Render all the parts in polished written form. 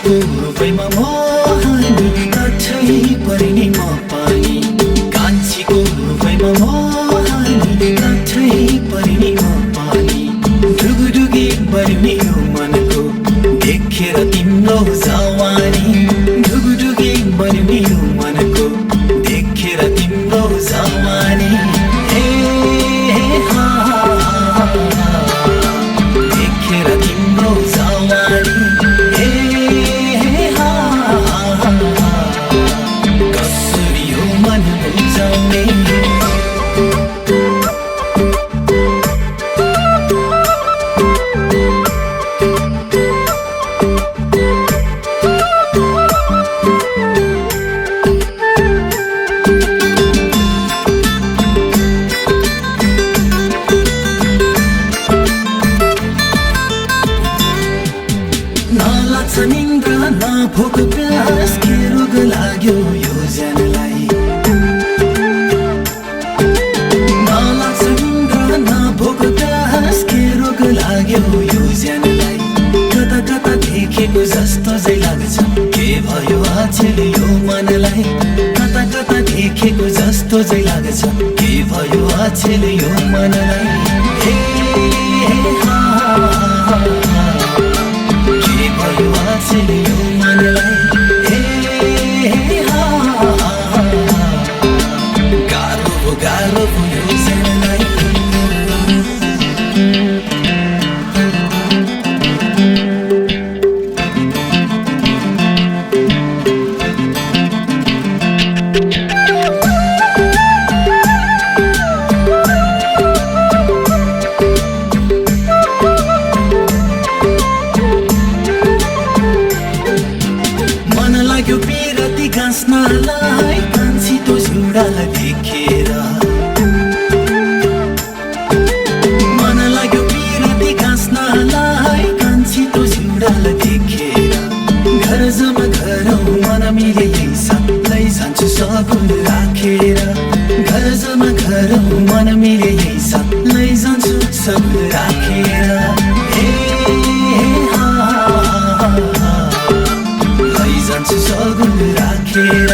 रूपैमा मोहनी कठै परिनी म पानी कान्छीको रूपैमा मोहनी कठै परिनी म पानी ढुगढुगी बर्नी यो मनको देखेर तिम्रो जवानी ढुगढुगी बर्नी यो मनको देखेर तिम्रो जवानी देखेर तिम्रो जवानी निन्द्रा न भोक प्यास के रोग लाग्यो यो ज्यानलाई नलाग्छ निन्द्रा न भोक प्यास के रोग लाग्यो यो ज्यानलाई कता कता देखेको जस्तो चाहिँ लाग्छ के भयो आछेल यो मनलाई कता कता देखेको जस्तो चाहिँ लाग्छ के भयो आछेल यो मनलाई यो मनलाई गाह्रो भयो ज्यानलाई यो बिरती गाँस्नलाई कान्छी तो झुडालाई देखेर मन लाग्यो बिरती गाँस्नलाई कान्छी तो झुडालाई देखेर घर जमा घरौ मन मिले साथ लैजान्छु सगुन राखेर घर जमा घरौ मन मिले साथ लैजान्छु सगुन राखेर लैजान्छु सगुन राखेर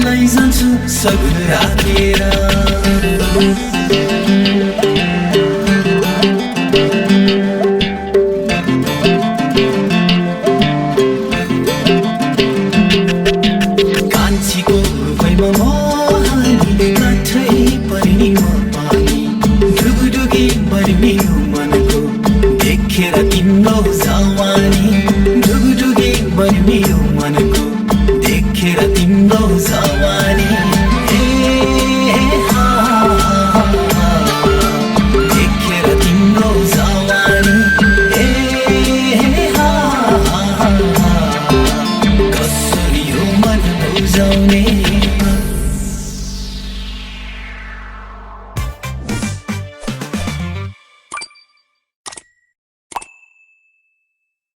लैजान्छु सगुन राखेर कान्छीको रूपैमा मोहनी कठै परिनी म पानी ढुगढुगी बर्नी यो मनको देखेर तिम्रो जवानी ढुगढुगी बर्नी यो